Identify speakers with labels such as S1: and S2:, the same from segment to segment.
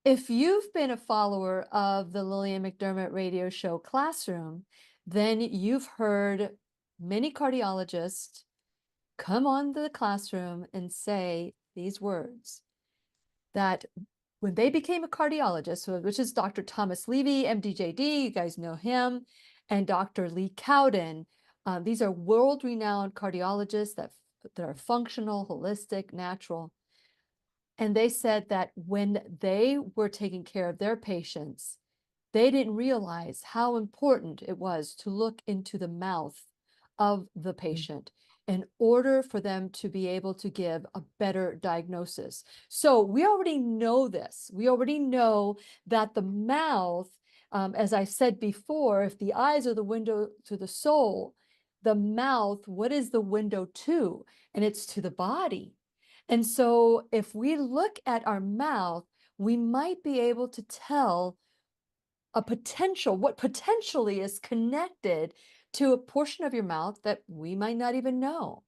S1: If you've been a follower of the Lillian McDermott radio show Classroom, then you've heard many cardiologists come on to the classroom and say these words, that when they became a cardiologist, which is Dr. Thomas Levy, MDJD, you guys know him, and Dr. Lee Cowden. These are world-renowned cardiologists that are functional, holistic, natural. And they said that when they were taking care of their patients, they didn't realize how important it was to look into the mouth of the patient in order for them to be able to give a better diagnosis. So we already know this. We already know that the mouth, as I said before, if the eyes are the window to the soul, the mouth, what is the window to? And it's to the body. And so if we look at our mouth, we might be able to tell what potentially is connected to a portion of your mouth that we might not even know.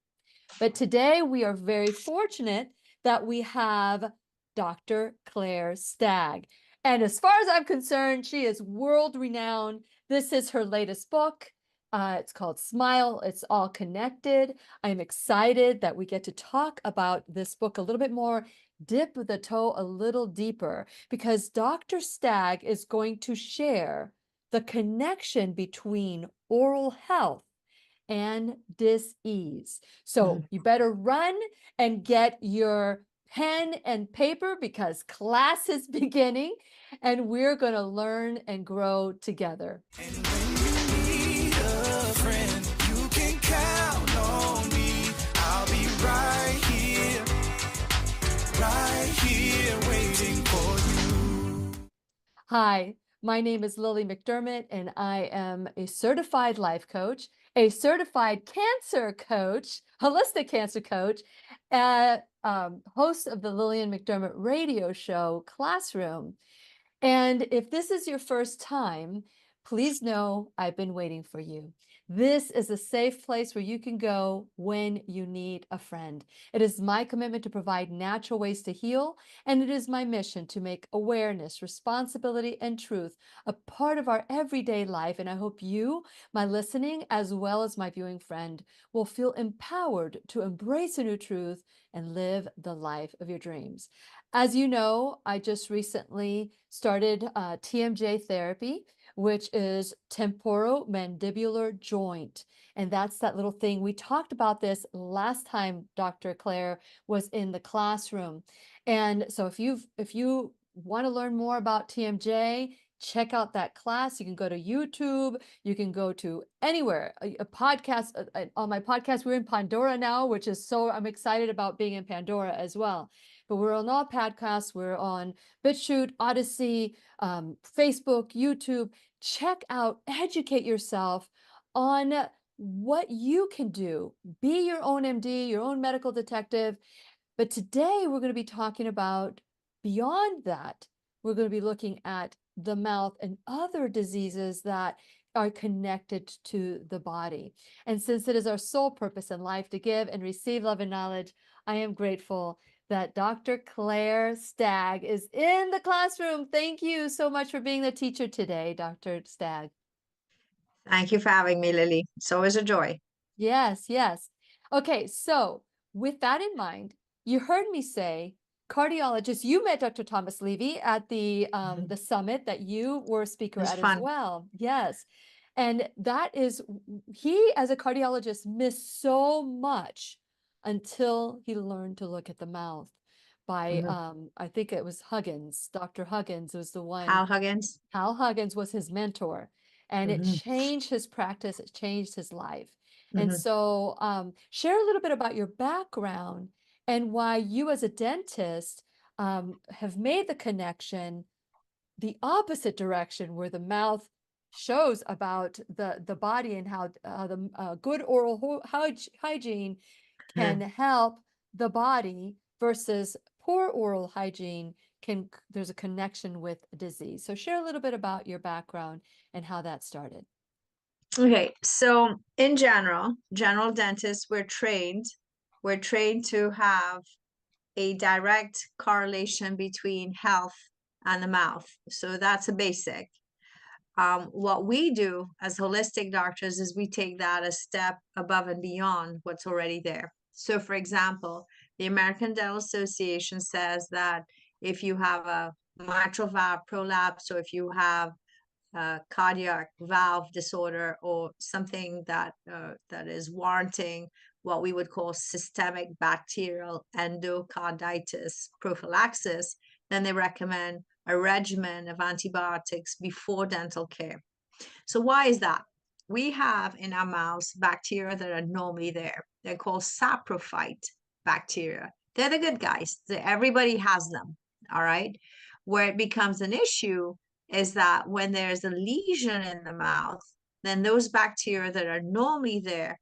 S1: But today we are very fortunate that we have Dr. Claire Stagg. And as far as I'm concerned, she is world renowned. This is her latest book. It's called Smile. It's all connected. I'm excited that we get to talk about this book a little bit more, dip the toe a little deeper, because Dr. Stagg is going to share the connection between oral health and dis-ease. So you better run and get your pen and paper because class is beginning and we're going to learn and grow together.
S2: And when you need a friend, you can count on me. I'll be right here waiting for you.
S1: Hi, my name is Lily McDermott, and I am a certified life coach, a certified cancer coach, holistic cancer coach, host of the Lillian McDermott radio show Classroom. And if this is your first time, please know I've been waiting for you. This is a safe place where you can go when you need a friend. It is my commitment to provide natural ways to heal, and it is my mission to make awareness, responsibility, and truth a part of our everyday life. And I hope you, my listening, as well as my viewing friend, will feel empowered to embrace a new truth and live the life of your dreams. As you know, I just recently started TMJ therapy, which is temporomandibular joint. And that's that little thing. We talked about this last time Dr. Claire was in the classroom. And so if you want to learn more about TMJ, check out that class. You can go to YouTube. You can go to anywhere. A podcast on my podcast. We're in Pandora now, which is I'm excited about being in Pandora as well. But we're on all podcasts. We're on BitChute, Odyssey, Facebook, YouTube. Check out, educate yourself on what you can do. Be your own MD, your own medical detective. But today we're going to be talking about beyond that. We're going to be looking at the mouth and other diseases that are connected to the body. And since it is our sole purpose in life to give and receive love and knowledge, I am grateful that Dr. Claire Stagg is in the classroom. Thank you so much for being the teacher today, Dr. Stagg.
S3: Thank you for having me, Lily. It's always a joy.
S1: Yes, yes. Okay, so with that in mind, you heard me say cardiologist. You met Dr. Thomas Levy at the summit that you were a speaker
S3: It's
S1: at
S3: fun.
S1: as well. Yes. And that is, he as a cardiologist missed so much until he learned to look at the mouth by I think it was Huggins. Dr. Huggins was the one.
S3: Hal Huggins.
S1: Hal Huggins was his mentor, and it changed his practice. It changed his life. And so share a little bit about your background and why you as a dentist have made the connection the opposite direction, where the mouth shows about the body and how the good oral hygiene can help the body versus poor oral hygiene there's a connection with disease. So share a little bit about your background and how that started.
S3: Okay, so in general dentists, we're trained to have a direct correlation between health and the mouth. So that's a basic. What we do as holistic doctors is we take that a step above and beyond what's already there. So, for example, the American Dental Association says that if you have a mitral valve prolapse, or if you have a cardiac valve disorder, or something that is warranting what we would call systemic bacterial endocarditis prophylaxis, then they recommend a regimen of antibiotics before dental care. So why is that? We have in our mouths bacteria that are normally there. They're called saprophyte bacteria. They're the good guys. Everybody has them, all right? Where it becomes an issue is that when there's a lesion in the mouth, then those bacteria that are normally there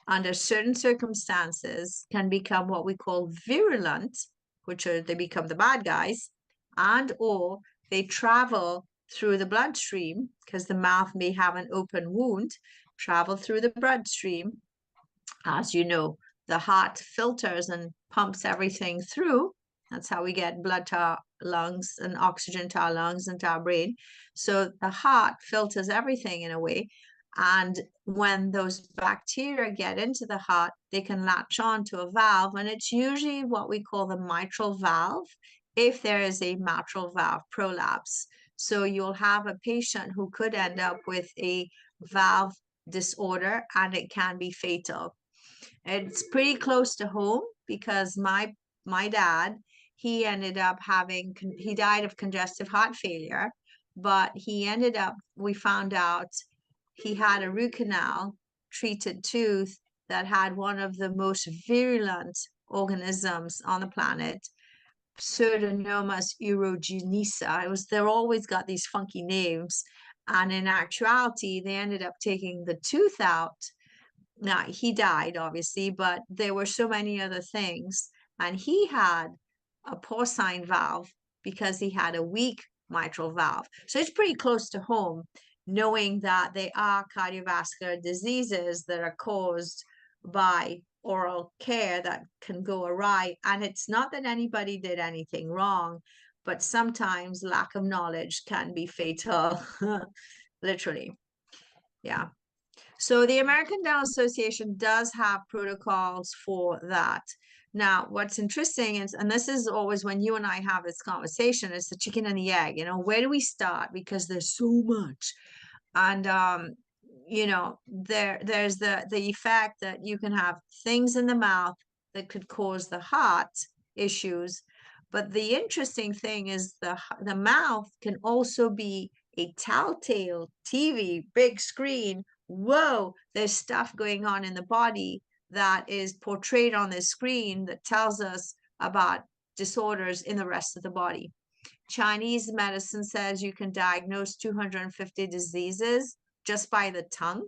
S3: under certain circumstances can become what we call virulent, which are, they become the bad guys, and or they travel through the bloodstream, because the mouth may have an open wound, travel through the bloodstream. As you know, the heart filters and pumps everything through. That's how we get blood to our lungs and oxygen to our lungs and to our brain. So the heart filters everything in a way. And when those bacteria get into the heart, they can latch on to a valve. And it's usually what we call the mitral valve, if there is a mitral valve prolapse. So you'll have a patient who could end up with a valve disorder, and it can be fatal. It's pretty close to home because my dad, he ended up having, he died of congestive heart failure, but he ended up, we found out he had a root canal treated tooth that had one of the most virulent organisms on the planet, Pseudomonas aeruginosa. They're always got these funky names. And in actuality, they ended up taking the tooth out. Now, he died, obviously, but there were so many other things. And he had a porcine valve because he had a weak mitral valve. So it's pretty close to home, knowing that they are cardiovascular diseases that are caused by oral care that can go awry. And it's not that anybody did anything wrong, but sometimes lack of knowledge can be fatal, literally. Yeah. So the American Dental Association does have protocols for that. Now, what's interesting is, and this is always when you and I have this conversation, it's the chicken and the egg, where do we start? Because there's so much. And, there's the effect that you can have things in the mouth that could cause the heart issues. But the interesting thing is the mouth can also be a telltale TV, big screen. Whoa, there's stuff going on in the body that is portrayed on the screen that tells us about disorders in the rest of the body. Chinese medicine says you can diagnose 250 diseases just by the tongue.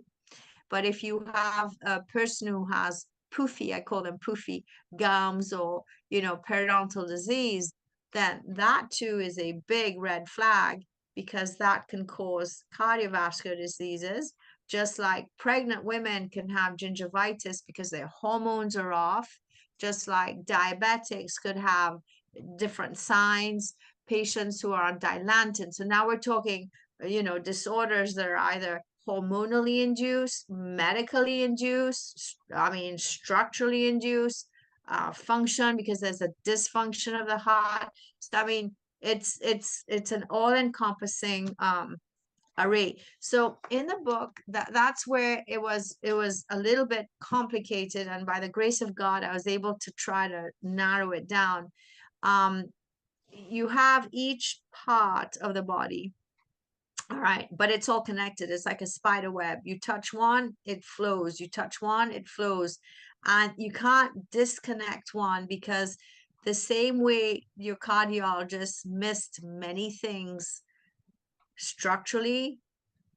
S3: But if you have a person who has poofy, I call them poofy, gums, or, periodontal disease, then that too is a big red flag, because that can cause cardiovascular diseases. Just like pregnant women can have gingivitis because their hormones are off, just like diabetics could have different signs, patients who are on Dilantin. So now we're talking, disorders that are either hormonally induced, medically induced, structurally induced, function because there's a dysfunction of the heart. So, it's an all-encompassing array. So in the book, that's where it was a little bit complicated, and by the grace of God, I was able to try to narrow it down. You have each part of the body, all right, but it's all connected. It's like a spider web. You touch one, it flows. You touch one, it flows. And you can't disconnect one, because the same way your cardiologist missed many things structurally,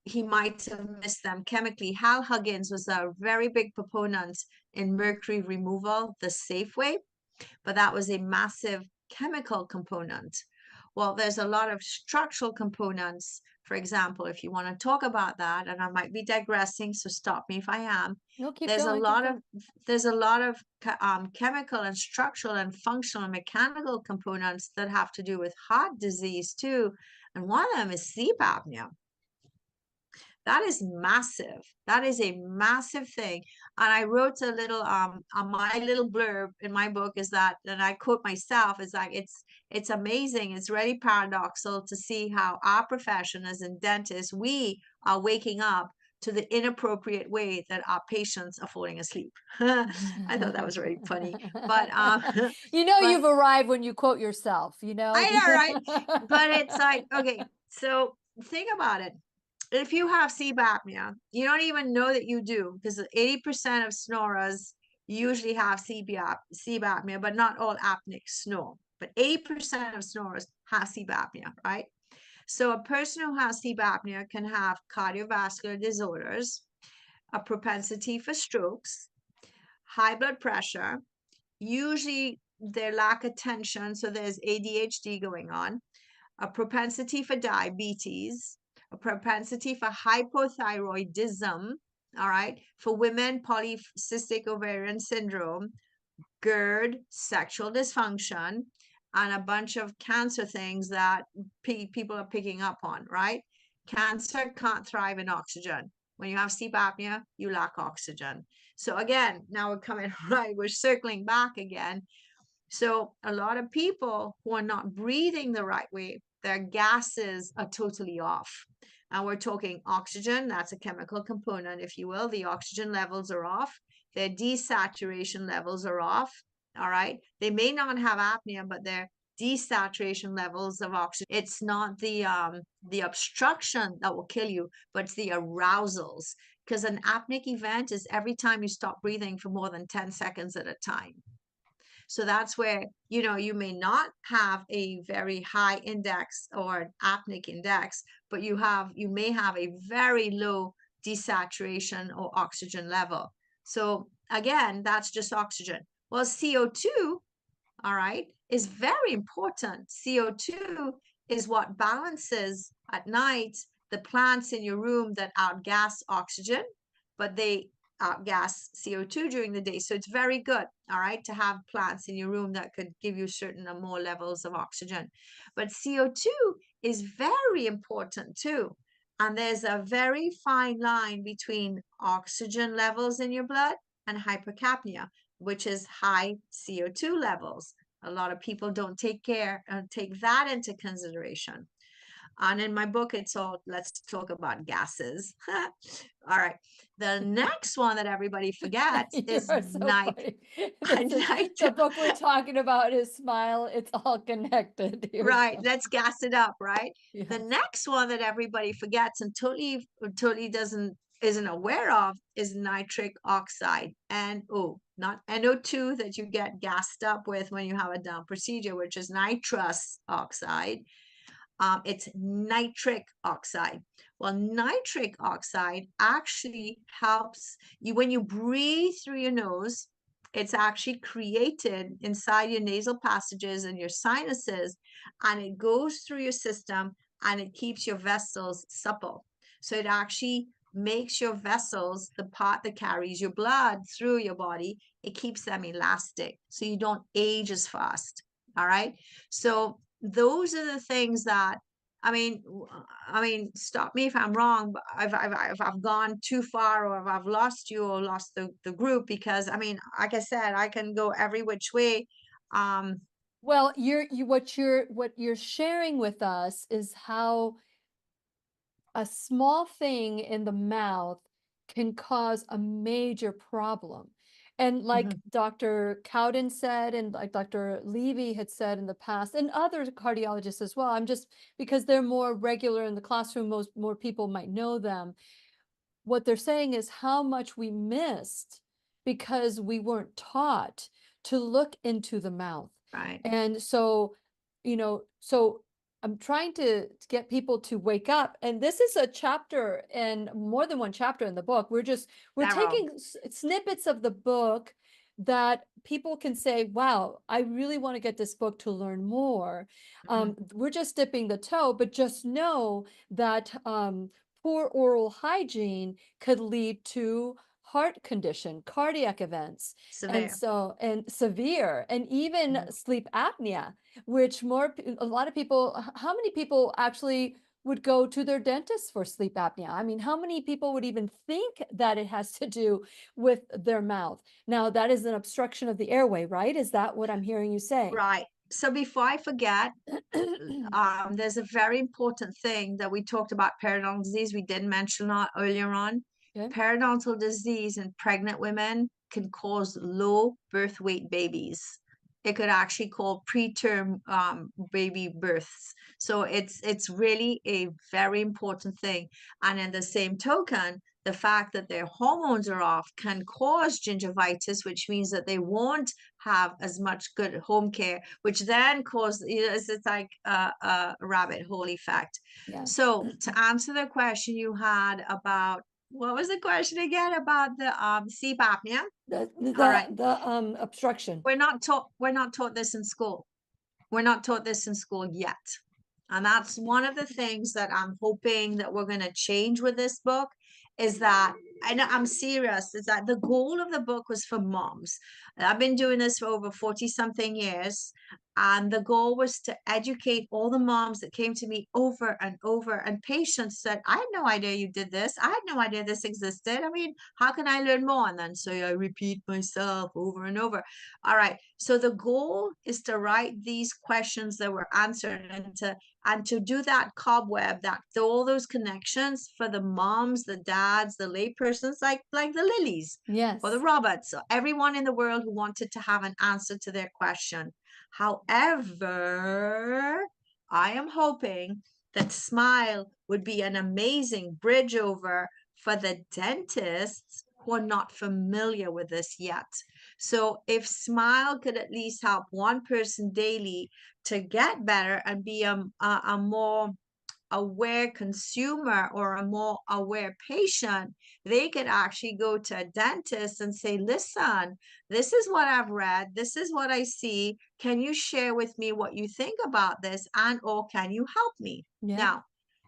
S3: he might have missed them chemically. Hal Huggins was a very big proponent in mercury removal the safe way, but that was a massive chemical component. Well, there's a lot of structural components. For example, if you want to talk about that, and I might be digressing, so stop me if I am.
S1: No, keep
S3: There's a
S1: going, keep
S3: lot
S1: going.
S3: of there's a lot of chemical and structural and functional and mechanical components that have to do with heart disease too. And one of them is sleep apnea. That is massive. That is a massive thing. And I wrote a little on my little blurb in my book is that, and I quote myself, is like it's amazing. It's really paradoxical to see how our profession as in dentists, we are waking up to the inappropriate way that our patients are falling asleep. I thought that was really funny. But
S1: You know,
S3: but
S1: you've arrived when you quote yourself, you know?
S3: I know, right? But it's like, okay, so think about it. If you have sleep apnea, you don't even know that you do, because 80% of snorers usually have sleep apnea, but not all apneics snore. But 80% of snorers have sleep apnea, right? So a person who has sleep apnea can have cardiovascular disorders, a propensity for strokes, high blood pressure. Usually they lack attention, so there's ADHD going on, a propensity for diabetes, a propensity for hypothyroidism, all right, for women, polycystic ovarian syndrome, GERD, sexual dysfunction, and a bunch of cancer things that people are picking up on, right? Cancer can't thrive in oxygen. When you have sleep apnea, you lack oxygen. So again, now we're coming right, we're circling back again. So a lot of people who are not breathing the right way, their gases are totally off. And we're talking oxygen, that's a chemical component, if you will. The oxygen levels are off. Their desaturation levels are off. All right. They may not have apnea, but their desaturation levels of oxygen. It's not the obstruction that will kill you, but it's the arousals. Because an apneic event is every time you stop breathing for more than 10 seconds at a time. So that's where, you know, you may not have a very high index or apneic index, but you may have a very low desaturation or oxygen level. So again, that's just oxygen. Well, CO2, all right, is very important. CO2 is what balances at night the plants in your room that outgas oxygen, but they outgas CO2 during the day. So it's very good, all right, to have plants in your room that could give you certain or more levels of oxygen. But CO2 is very important too. And there's a very fine line between oxygen levels in your blood and hypercapnia, which is high CO2 levels. A lot of people don't take that into consideration. And in my book, it's all, let's talk about gases. All right. The next one that everybody forgets is
S1: You're so funny. The book we're talking about is Smile. It's all connected.
S3: Right. Let's gas it up. Right.
S1: Yes.
S3: The next one that everybody forgets and totally isn't aware of is nitric oxide. NO, not NO2 that you get gassed up with when you have a down procedure, which is nitrous oxide. It's nitric oxide. Well, nitric oxide actually helps you when you breathe through your nose. It's actually created inside your nasal passages and your sinuses, and it goes through your system and it keeps your vessels supple. So it actually makes your vessels, the part that carries your blood through your body, it keeps them elastic so you don't age as fast. All right. So those are the things that, I mean, stop me if I'm wrong, but if I've gone too far or if I've lost you or lost the group, because I mean, like I said, I can go every which way.
S1: Well, what you're sharing with us is how a small thing in the mouth can cause a major problem. And like Dr. Cowden said, and like Dr. Levy had said in the past, and other cardiologists as well, I'm just, because they're more regular in the classroom, more people might know them. What they're saying is how much we missed because we weren't taught to look into the mouth.
S3: Right.
S1: And so, so I'm trying to get people to wake up. And this is a chapter and more than one chapter in the book. We're taking snippets of the book that people can say, wow, I really want to get this book to learn more. We're just dipping the toe, but just know that poor oral hygiene could lead to heart condition, cardiac events, and
S3: Severe.
S1: severe, and even
S3: Mhm.
S1: sleep apnea, which a lot of people, how many people actually would go to their dentist for sleep apnea? I mean, how many people would even think that it has to do with their mouth? Now, that is an obstruction of the airway, right? Is that what I'm hearing you say?
S3: Right. So before I forget, there's a very important thing that we talked about periodontal disease. We did mention that earlier on.
S1: Okay.
S3: Periodontal disease in pregnant women can cause low birth weight babies. It could actually cause preterm baby births. So it's really a very important thing. And in the same token, the fact that their hormones are off can cause gingivitis, which means that they won't have as much good home care, which then causes, it's like a rabbit hole effect.
S1: Yeah.
S3: So to answer the question you had about, what was the question again about the sleep apnea? All right.
S1: The obstruction.
S3: We're not taught this in school. We're not taught this in school yet. And that's one of the things that I'm hoping that we're going to change with this book is that, and I'm serious, is that the goal of the book was for moms. I've been doing this for over 40 something years. And the goal was to educate all the moms that came to me over and over, and patients said, I had no idea you did this. I had no idea this existed. I mean, how can I learn more? And then so I repeat myself over and over. All right. So the goal is to write these questions that were answered and to do that cobweb, that all those connections for the moms, the dads, the laypersons, like the Lilies or the
S1: Yes.
S3: Roberts, or everyone in the world who wanted to have an answer to their question. However, I am hoping that Smile would be an amazing bridge over for the dentists who are not familiar with this yet. So if Smile could at least help one person daily to get better and be a more aware consumer or a more aware patient, they could actually go to a dentist and say, listen, this is what I've read, this is what I see. Can you share with me what you think about this? And or can you help me?
S1: Yeah.
S3: Now,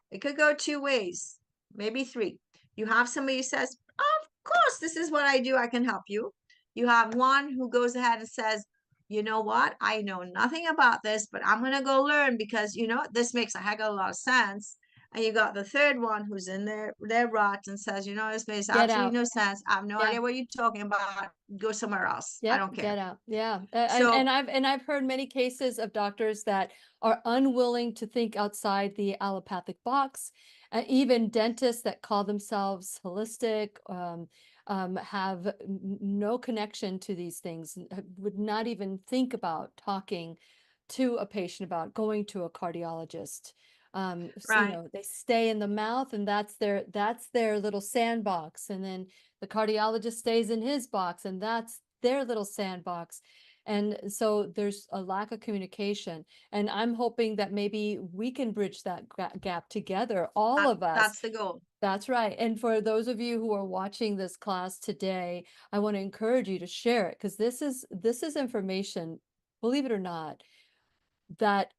S3: it could go two ways, maybe three. You have somebody who says, of course, this is what I do, I can help you. You have one who goes ahead and says, you know what? I know nothing about this, but I'm going to go learn because, this makes a heck of a lot of sense. And you got the third one who's in their rut and says, this makes
S1: Get
S3: absolutely
S1: out.
S3: no sense. I have no
S1: Yeah.
S3: idea what you're talking about. Go somewhere else. I
S1: Yep,
S3: don't care.
S1: get out. Yeah.
S3: So,
S1: And I've heard many cases of doctors that are unwilling to think outside the allopathic box. Even dentists that call themselves holistic, have no connection to these things, would not even think about talking to a patient about going to a cardiologist.
S3: right.
S1: They stay in the mouth, and that's their little sandbox. And then the cardiologist stays in his box, and that's their little sandbox. And so there's a lack of communication. And I'm hoping that maybe we can bridge that gap together, all of us.
S3: That's the goal.
S1: That's right. And for those of you who are watching this class today, I want to encourage you to share it, because this is information, believe it or not, that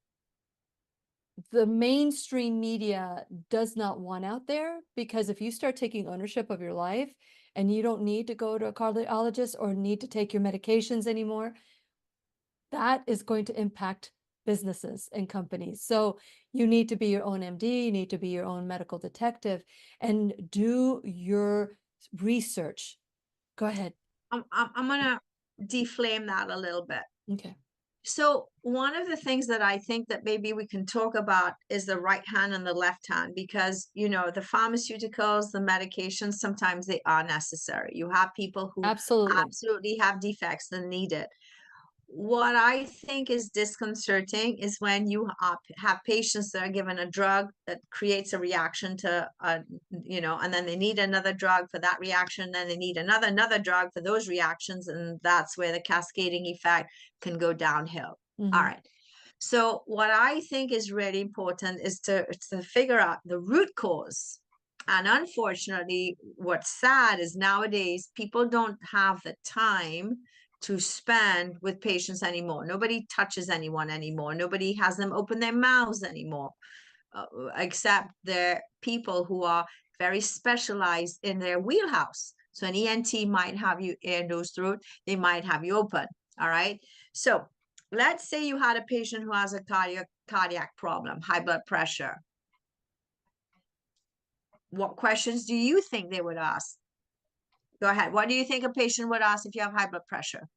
S1: the mainstream media does not want out there. Because if you start taking ownership of your life and you don't need to go to a cardiologist or need to take your medications anymore, that is going to impact businesses and companies. So you need to be your own MD, you need to be your own medical detective, and do your research. Go ahead.
S3: I'm going to deflame that a little bit.
S1: Okay.
S3: So one of the things that I think that maybe we can talk about is the right hand and the left hand, because the pharmaceuticals, the medications, sometimes they are necessary. You have people who
S1: Absolutely.
S3: absolutely have defects and need it. What I think is disconcerting is when you have patients that are given a drug that creates a reaction to, and then they need another drug for that reaction, then they need another drug for those reactions, and that's where the cascading effect can go downhill. All right. So what I think is really important is to figure out the root cause. And unfortunately, what's sad is nowadays people don't have the time to spend with patients anymore. Nobody touches anyone anymore. Nobody has them open their mouths anymore, except the people who are very specialized in their wheelhouse. So an ENT might have you ear, nose, throat. They might have you open. All right. So let's say you had a patient who has a cardiac problem, high blood pressure. What questions do you think they would ask? Go ahead. What do you think a patient would ask if you have high blood pressure?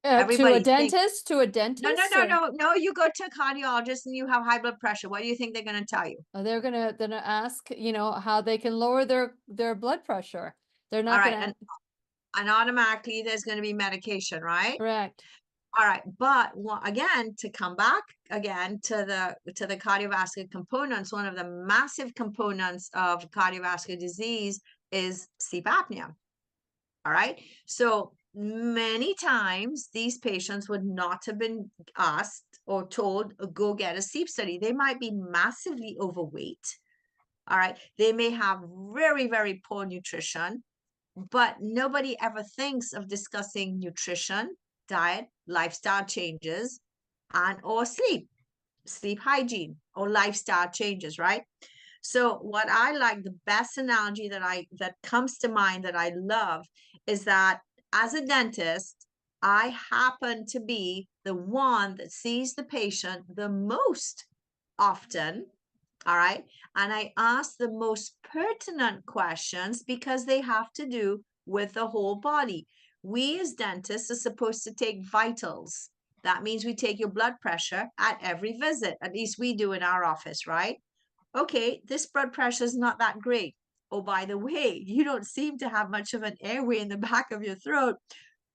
S1: To a
S3: Everybody think.
S1: dentist, to a dentist?
S3: No. You go to a cardiologist and you have high blood pressure. What do you think they're going to tell you?
S1: They're gonna ask, how they can lower their blood pressure. They're
S3: All
S1: not
S3: right,
S1: gonna.
S3: and automatically there's going to be medication, right?
S1: Correct.
S3: All right, but again, to come back again to the cardiovascular components, one of the massive components of cardiovascular disease is sleep apnea. All right, so many times these patients would not have been asked or told, go get a sleep study. They might be massively overweight. All right, they may have very, very poor nutrition, but nobody ever thinks of discussing nutrition, diet, lifestyle changes, and or sleep hygiene or lifestyle changes, right? So what I like, the best analogy that comes to mind that I love is that as a dentist, I happen to be the one that sees the patient the most often. All right. And I ask the most pertinent questions because they have to do with the whole body. We as dentists are supposed to take vitals. That means we take your blood pressure at every visit. At least we do in our office, right? Okay, this blood pressure is not that great. Oh, by the way, you don't seem to have much of an airway in the back of your throat.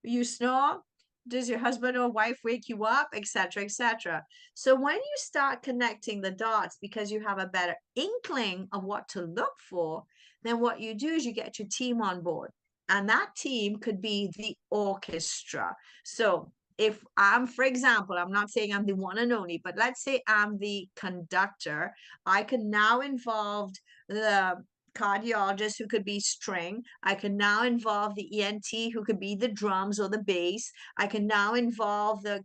S3: You snore? Does your husband or wife wake you up, etc., etc.? So when you start connecting the dots because you have a better inkling of what to look for, then what you do is you get your team on board, and that team could be the orchestra. So if I'm, for example, I'm not saying I'm the one and only, but let's say I'm the conductor, I can now involve the cardiologist who could be string. I can now involve the ENT who could be the drums or the bass. I can now involve the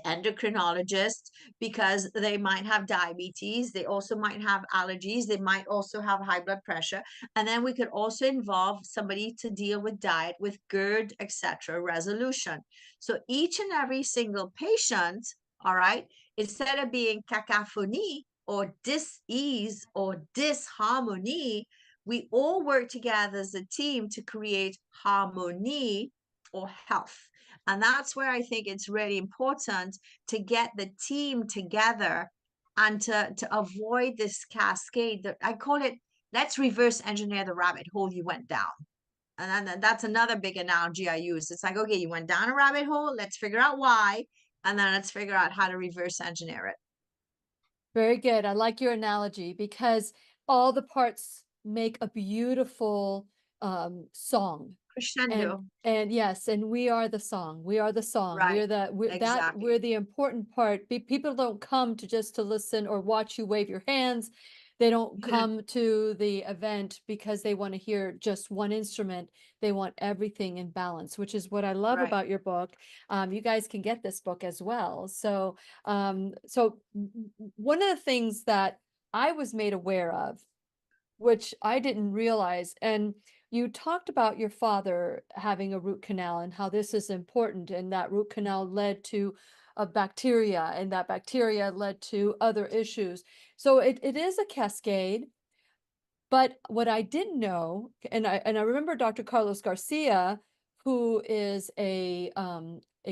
S3: endocrinologist because they might have diabetes. They also might have allergies. They might also have high blood pressure. And then we could also involve somebody to deal with diet, with GERD, etc., resolution. So each and every single patient, all right, instead of being cacophony or dis-ease or disharmony, we all work together as a team to create harmony or health. And that's where I think it's really important to get the team together and to avoid this cascade that I call it, let's reverse engineer the rabbit hole you went down. And then that's another big analogy I use. It's like, okay, you went down a rabbit hole, let's figure out why, and then let's figure out how to reverse engineer it.
S1: Very good. I like your analogy because all the parts make a beautiful song.
S3: Crescendo.
S1: And yes, and we are the song. We are the song.
S3: Right.
S1: We're
S3: Exactly.
S1: the important part. People don't come to listen or watch you wave your hands. They don't come to the event because they want to hear just one instrument. They want everything in balance, which is what I love
S3: Right.
S1: about your book. You guys can get this book as well. So, one of the things that I was made aware of, which I didn't realize, and you talked about your father having a root canal and how this is important, and that root canal led to a bacteria, and that bacteria led to other issues. So it is a cascade. But what I didn't know, and I remember Dr. Carlos Garcia, who is a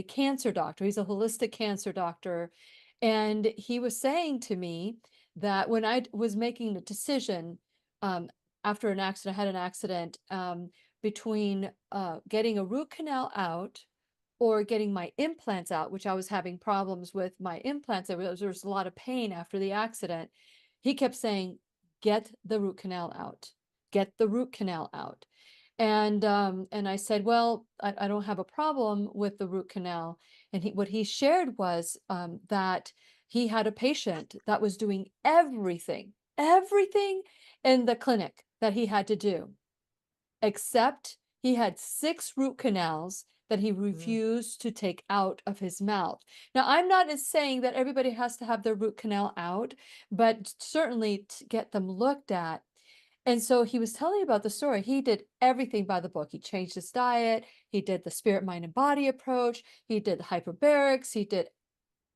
S1: cancer doctor. He's a holistic cancer doctor, and he was saying to me that when I was making the decision after an accident, I had an accident between getting a root canal out or getting my implants out, which I was having problems with my implants. There was a lot of pain after the accident. He kept saying, get the root canal out, get the root canal out. And I said, well, I don't have a problem with the root canal. And what he shared was that he had a patient that was doing everything in the clinic that he had to do, except he had 6 root canals that he refused to take out of his mouth. Now, I'm not saying that everybody has to have their root canal out, but certainly to get them looked at. And so he was telling me about the story. He did everything by the book. He changed his diet. He did the spirit, mind, and body approach. He did the hyperbarics. He did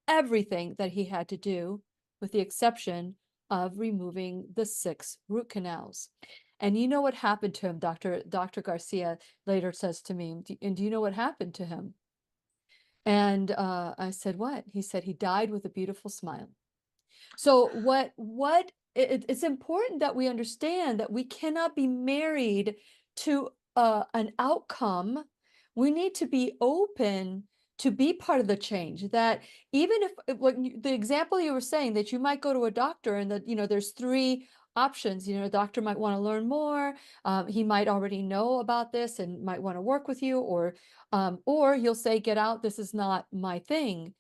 S1: everything that he had to do, with the exception of removing the 6 root canals. And you know what happened to him? Dr. Garcia later says to me, and do you know what happened to him? And I said, what? He said he died with a beautiful smile. So it's important that we understand that we cannot be married to an outcome. We need to be open to be part of the change. That even if the example you were saying, that you might go to a doctor and that, there's 3 options. A doctor might want to learn more. He might already know about this and might want to work with you, or he'll say, get out, this is not my thing.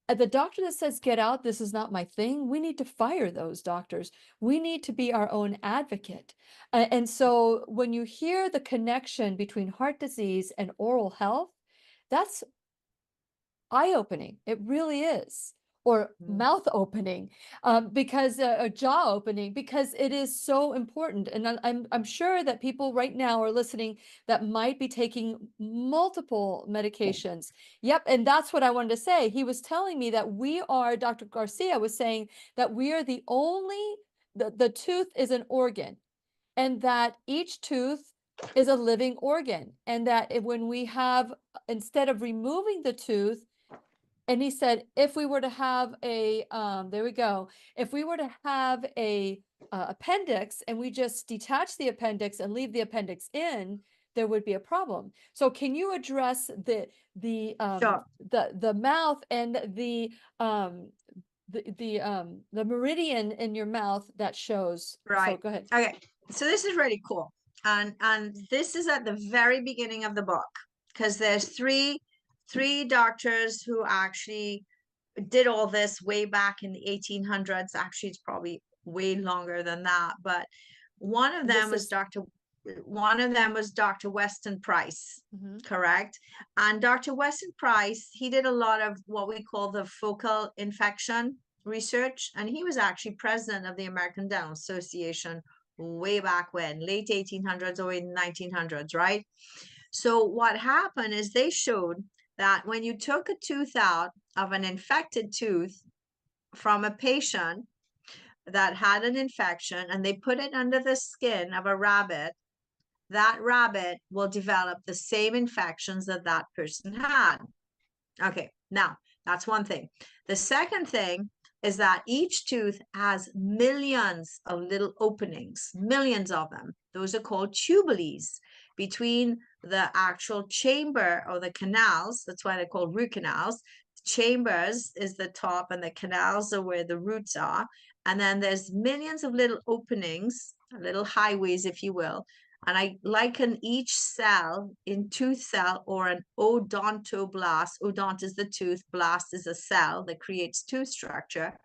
S1: The doctor that says, get out, this is not my thing, we need to fire those doctors. We need to be our own advocate. And so when you hear the connection between heart disease and oral health, that's eye-opening. It really is. Or mouth opening, because a jaw opening, because it is so important. And I'm sure that people right now are listening that might be taking multiple medications. Yep, and that's what I wanted to say. He was telling me that Dr. Garcia was saying that we are the only, the tooth is an organ, and that each tooth is a living organ, and that when we have, instead of removing the tooth, and he said, if we were to have there we go. If we were to have a appendix and we just detach the appendix and leave the appendix in, there would be a problem. So can you address the
S3: Sure.
S1: mouth and the meridian in your mouth that shows? So
S3: Right.
S1: go ahead.
S3: Okay. So this is really cool. And this is at the very beginning of the book, because there's three doctors who actually did all this way back in the 1800s. Actually, it's probably way longer than that, but one of them was Dr. Weston Price, correct? And Dr. Weston Price, he did a lot of what we call the focal infection research, and he was actually president of the American Dental Association way back when, late 1800s or in 1900s, right? So what happened is they showed that when you took a tooth out of an infected tooth from a patient that had an infection and they put it under the skin of a rabbit, that rabbit will develop the same infections that that person had. Okay, now that's one thing. The second thing is that each tooth has millions of little openings, millions of them. Those are called tubules between the actual chamber or the canals. That's why they're called root canals. Chambers is the top and the canals are where the roots are. And then there's millions of little openings, little highways, if you will. And I liken each cell in tooth cell or an odontoblast. Odont is the tooth, blast is a cell that creates tooth structure.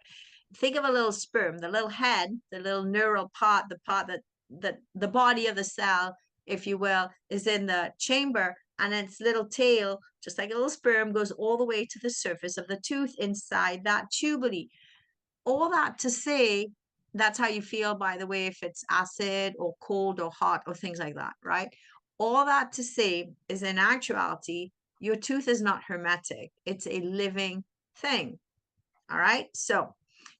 S3: Think of a little sperm, the little head, the little neural part, the part that the body of the cell, if you will, is in the chamber, and its little tail, just like a little sperm, goes all the way to the surface of the tooth inside that tubule. All that to say, that's how you feel, by the way, if it's acid or cold or hot or things like that, right? All that to say is, in actuality, your tooth is not hermetic. It's a living thing. All right. So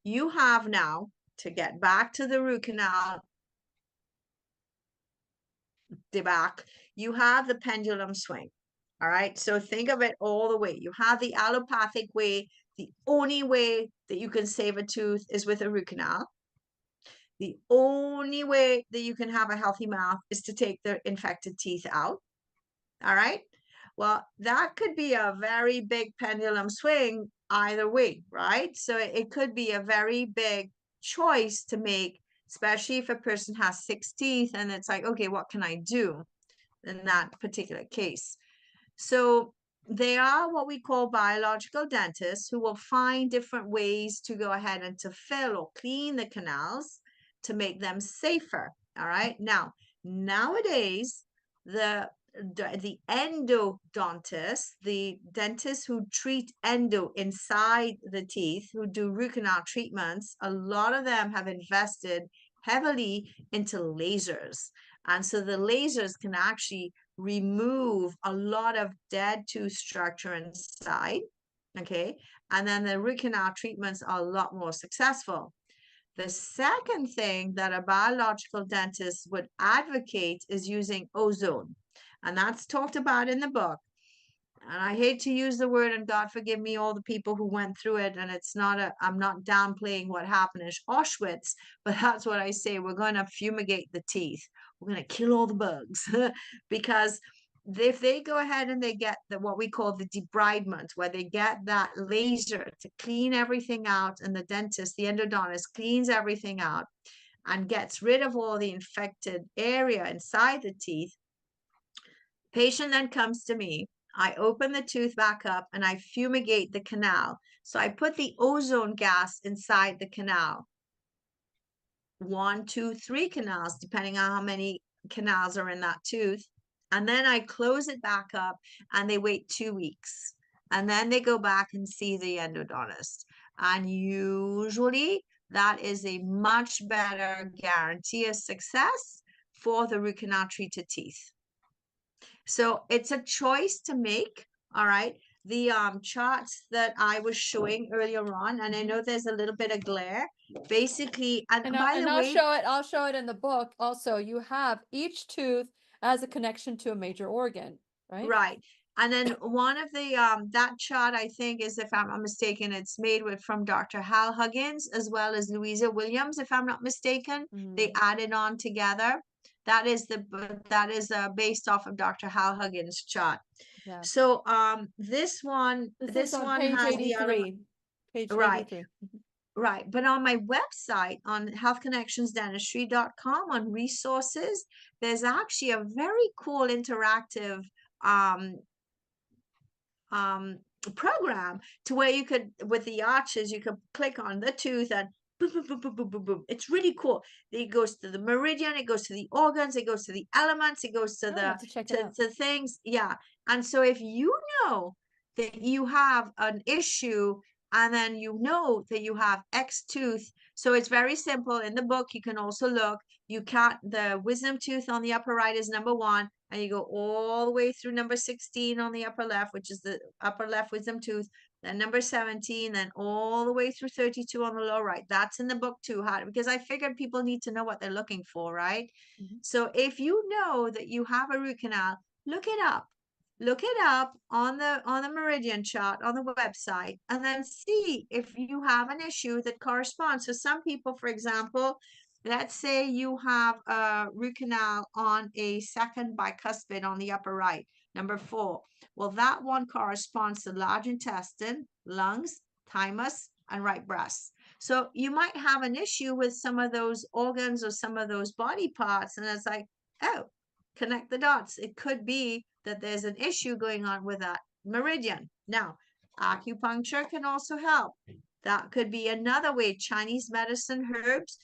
S3: you have now, to get back to the root canal debacles, you have the pendulum swing. All right. So think of it all the way. You have the allopathic way. The only way that you can save a tooth is with a root canal. The only way that you can have a healthy mouth is to take the infected teeth out. All right. Well, that could be a very big pendulum swing either way, right? So it could be a very big choice to make, especially if a person has 6 teeth and it's like, okay, what can I do in that particular case? So they are what we call biological dentists, who will find different ways to go ahead and to fill or clean the canals to make them safer. All right. Now, nowadays, the the endodontist, the dentists who treat endo inside the teeth, who do root canal treatments, a lot of them have invested heavily into lasers. And so the lasers can actually remove a lot of dead tooth structure inside. Okay. And then the root canal treatments are a lot more successful. The second thing that a biological dentist would advocate is using ozone. And that's talked about in the book. And I hate to use the word, and God forgive me, all the people who went through it. And it's not I'm not downplaying what happened in Auschwitz, but that's what I say. We're going to fumigate the teeth. We're going to kill all the bugs because if they go ahead and they get what we call the debridement, where they get that laser to clean everything out, and the dentist, the endodontist, cleans everything out and gets rid of all the infected area inside the teeth, patient then comes to me. I open the tooth back up and I fumigate the canal. So I put the ozone gas inside the canal. 1, 2, 3 canals, depending on how many canals are in that tooth. And then I close it back up and they wait 2 weeks. And then they go back and see the endodontist. And usually that is a much better guarantee of success for the root canal treated teeth. So it's a choice to make. All right. The charts that I was showing earlier on, and I know there's a little bit of glare. Basically, and by the
S1: I'll
S3: way,
S1: show it in the book. Also, you have each tooth as a connection to a major organ, right?
S3: right. And then one of the that chart, I think, is, if I'm not mistaken, it's made from Dr. Hal Huggins as well as Louisa Williams, if I'm not mistaken. They added on together. That is based off of Dr. Hal Huggins' chart.
S1: Yeah.
S3: So this one
S1: This is on
S3: one
S1: page
S3: has the
S1: 83. Page
S3: right.
S1: 83.
S3: Right. But on my website, on healthconnectionsdentistry.com, on resources, there's actually a very cool interactive program to where you could, with the arches, you could click on the tooth and boom, boom, boom, boom, boom, boom, boom. It's really cool. It goes to the meridian, it goes to the organs, it goes to the elements, it goes to
S1: I'll have to check it out.
S3: to things. Yeah. And so if you know that you have an issue, and then you know that you have X tooth, so it's very simple. In the book, you can also look, you count the wisdom tooth on the upper right is number 1, and you go all the way through number 16 on the upper left, which is the upper left wisdom tooth, then number 17, then all the way through 32 on the lower right. That's in the book too, because I figured people need to know what they're looking for, right? So if you know that you have a root canal, look it up. Look it up on the meridian chart on the website, and then see if you have an issue that corresponds. So some people, for example, let's say you have a root canal on a second bicuspid on the upper right, number 4. Well, that one corresponds to large intestine, lungs, thymus, and right breast. So you might have an issue with some of those organs or some of those body parts, and it's like, oh, connect the dots. It could be that there's an issue going on with that meridian. Now, acupuncture can also help. That could be another way. Chinese medicine, herbs,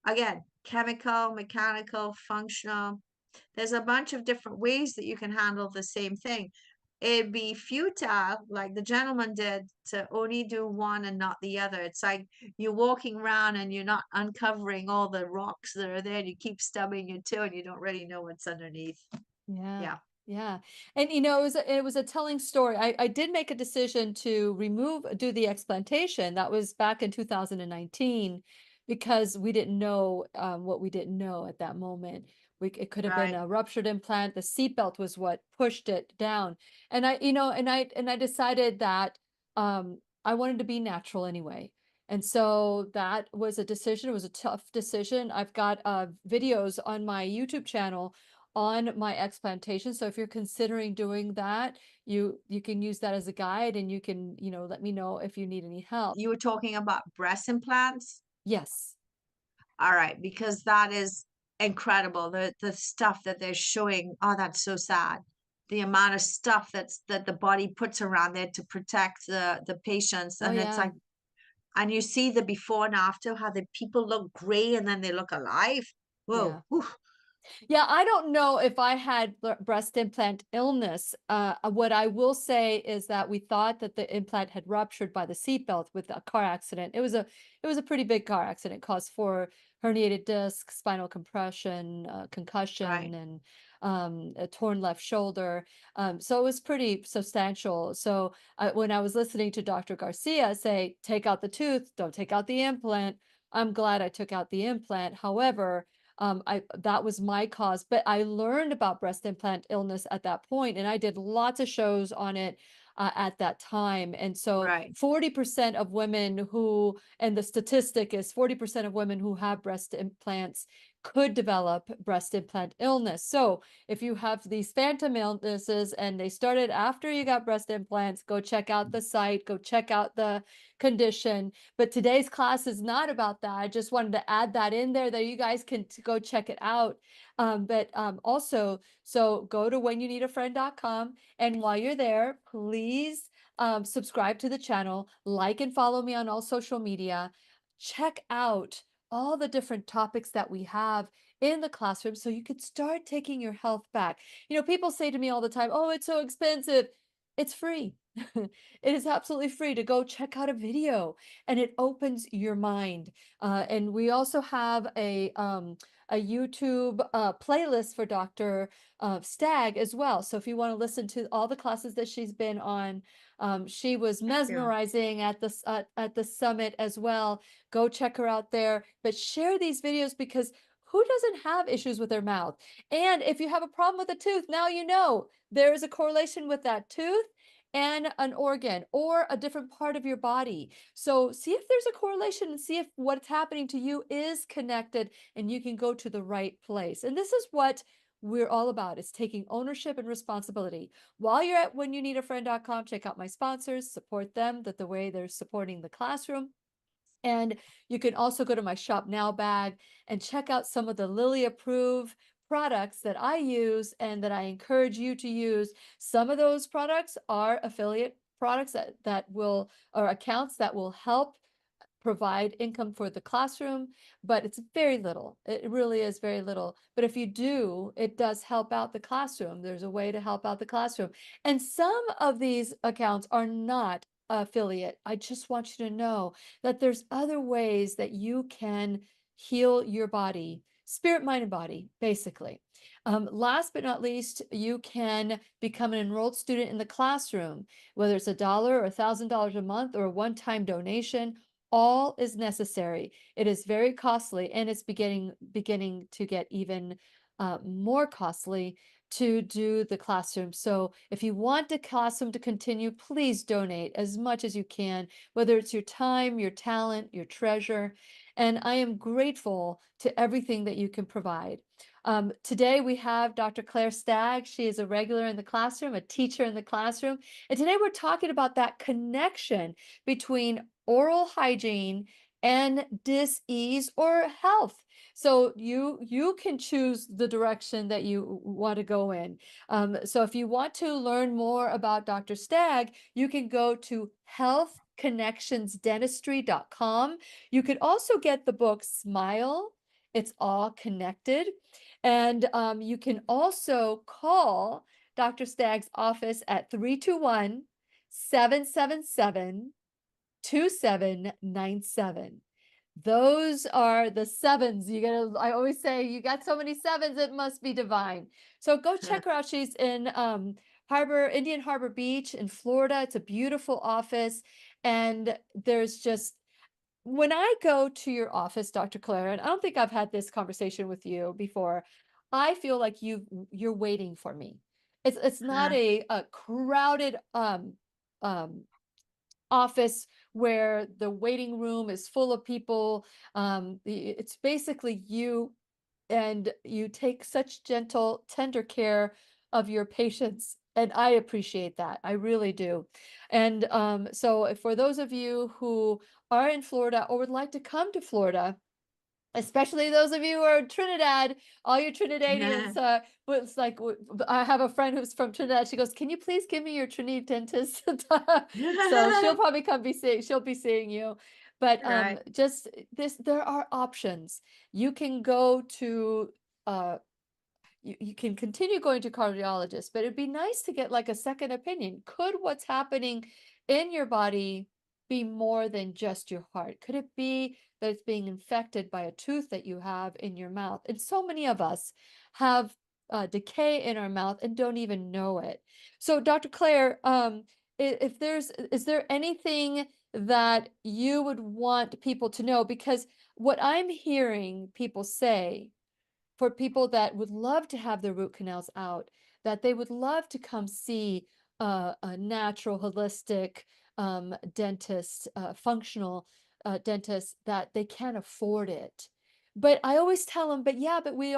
S3: again, chemical, mechanical, functional. There's a bunch of different ways that you can handle the same thing. It'd be futile, like the gentleman did, to only do one and not the other. It's like you're walking around and you're not uncovering all the rocks that are there, and you keep stubbing your toe and you don't really know what's underneath.
S1: Yeah.
S3: Yeah.
S1: Yeah. And it was a telling story. I did make a decision to do the explantation. That was back in 2019, because we didn't know what we didn't know at that moment. It could have been
S3: Right.
S1: a ruptured implant. The seatbelt was what pushed it down. And I decided that I wanted to be natural anyway. And so that was a decision. It was a tough decision. I've got videos on my YouTube channel on my explantation. So if you're considering doing that, you can use that as a guide, and you can, let me know if you need any help.
S3: You were talking about breast implants.
S1: Yes.
S3: All right, because that is incredible. The stuff that they're showing. Oh, that's so sad. The amount of stuff that the body puts around there to protect the patients.
S1: Oh,
S3: And it's
S1: yeah.
S3: like, and you see the before and after, how the people look gray and then they look alive. Whoa.
S1: Yeah. Yeah, I don't know if I had breast implant illness. What I will say is that we thought that the implant had ruptured by the seatbelt with a car accident. It was a pretty big car accident, caused 4 herniated discs, spinal compression, concussion,
S3: Right.
S1: and a torn left shoulder. So it was pretty substantial. So when I was listening to Dr. Garcia say, "Take out the tooth, don't take out the implant," I'm glad I took out the implant. However, I that was my cause, but I learned about breast implant illness at that point, and I did lots of shows on it at that time. And so
S3: Right.
S1: 40% of women who, and the statistic is 40% of women who have breast implants could develop breast implant illness. So if you have these phantom illnesses and they started after you got breast implants, go check out the site, go check out the condition. But today's class is not about that. I just wanted to add that in there that you guys can go check it out. But also, so go to whenyouneedafriend.com, and while you're there, please subscribe to the channel, like and follow me on all social media. Check out all the different topics that we have in the classroom so you could start taking your health back. People say to me all the time, "Oh, it's so expensive." It's free. It is absolutely free to go check out a video, and it opens your mind. And we also have a YouTube playlist for Dr. Stagg as well. So if you want to listen to all the classes that she's been on, she was
S3: Thank you.
S1: mesmerizing at the summit as well. Go check her out there. But share these videos, because who doesn't have issues with their mouth? And if you have a problem with a tooth, now you know there is a correlation with that tooth and an organ or a different part of your body. So see if there's a correlation and see if what's happening to you is connected, and you can go to the right place. And this is what we're all about, is taking ownership and responsibility. While you're at whenyouneedafriend.com, check out my sponsors, support them that the way they're supporting the classroom. And you can also go to my Shop Now bag and check out some of the Lilly approved products that I use and that I encourage you to use. Some of those products are affiliate products that will, or accounts that will help provide income for the classroom, but it's very little. It really is very little. But if you do, it does help out the classroom. There's a way to help out the classroom. And some of these accounts are not affiliate. I just want you to know that there's other ways that you can heal your body, spirit, mind, and body, basically. Last but not least, you can become an enrolled student in the classroom, whether it's $1 or $1,000 a month or a one-time donation. All is necessary. It is very costly, and it's beginning to get even more costly to do the classroom. So if you want the classroom to continue, please donate as much as you can, whether it's your time, your talent, your treasure. And I am grateful to everything that you can provide. Today we have Dr. Claire Stagg. She is a regular in the classroom, a teacher in the classroom. And today we're talking about that connection between oral hygiene and dis-ease or health. So you can choose the direction that you want to go in. So if you want to learn more about Dr. Stagg, you can go to healthconnectionsdentistry.com. You could also get the book Smile. It's all connected. And you can also call Dr. Stagg's office at 321-777-2797. Those are the sevens. I always say, you got so many sevens, it must be divine. So go check her out. She's in Indian Harbor Beach in Florida. It's a beautiful office. And there's just, when I go to your office, Dr. Claire, and I don't think I've had this conversation with you before, I feel like you're waiting for me. It's not a crowded um office where the waiting room is full of people. It's basically you, and you take such gentle, tender care of your patients. And I appreciate that. I really do. And so for those of you who are in Florida or would like to come to Florida, especially those of you who are Trinidad, all your Trinidadians, was like, I have a friend who's from Trinidad. She goes, "Can you please give me your Trinidad dentist?" So she'll probably she'll be seeing you. But
S3: Right.
S1: just this, there are options. You can go to you can continue going to cardiologists, but it'd be nice to get like a second opinion. Could what's happening in your body be more than just your heart? Could it be that it's being infected by a tooth that you have in your mouth? And so many of us have decay in our mouth and don't even know it. So, Dr. Claire, if is there anything that you would want people to know? Because what I'm hearing people say, for people that would love to have their root canals out, that they would love to come see a natural, holistic dentist, functional dentist, that they can't afford it. But I always tell them, but yeah, but we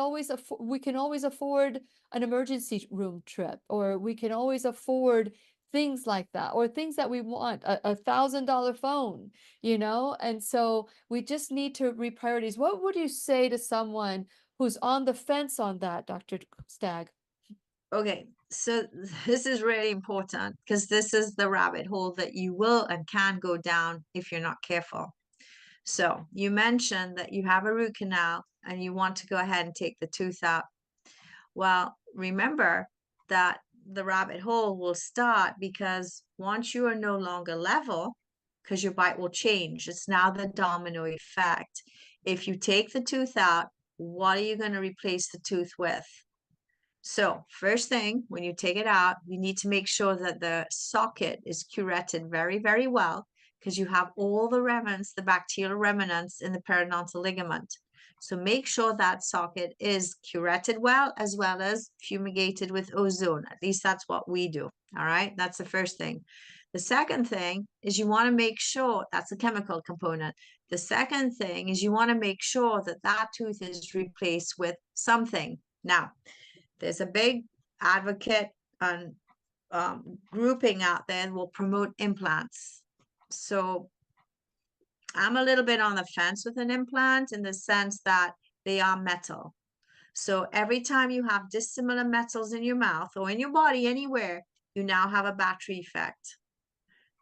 S1: can always afford an emergency room trip, or we can always afford things like that, or things that we want, a $1,000 phone, And so we just need to reprioritize. What would you say to someone who's on the fence on that, Dr. Stagg?
S3: Okay, so this is really important because this is the rabbit hole that you will and can go down if you're not careful. So you mentioned that you have a root canal and you want to go ahead and take the tooth out. Well, remember that the rabbit hole will start because once you are no longer level, because your bite will change, it's now the domino effect. If you take the tooth out, what are you going to replace the tooth with? So first thing, when you take it out, you need to make sure that the socket is curetted very, very well, because you have all the remnants, the bacterial remnants in the periodontal ligament. So make sure that socket is curetted well as fumigated with ozone. At least that's what we do. All right, that's the first thing. The second thing is you want to make sure that's a chemical component. The second thing is you want to make sure that that tooth is replaced with something. Now, there's a big advocate and grouping out there that will promote implants. So I'm a little bit on the fence with an implant in the sense that they are metal. So every time you have dissimilar metals in your mouth or in your body anywhere, you now have a battery effect.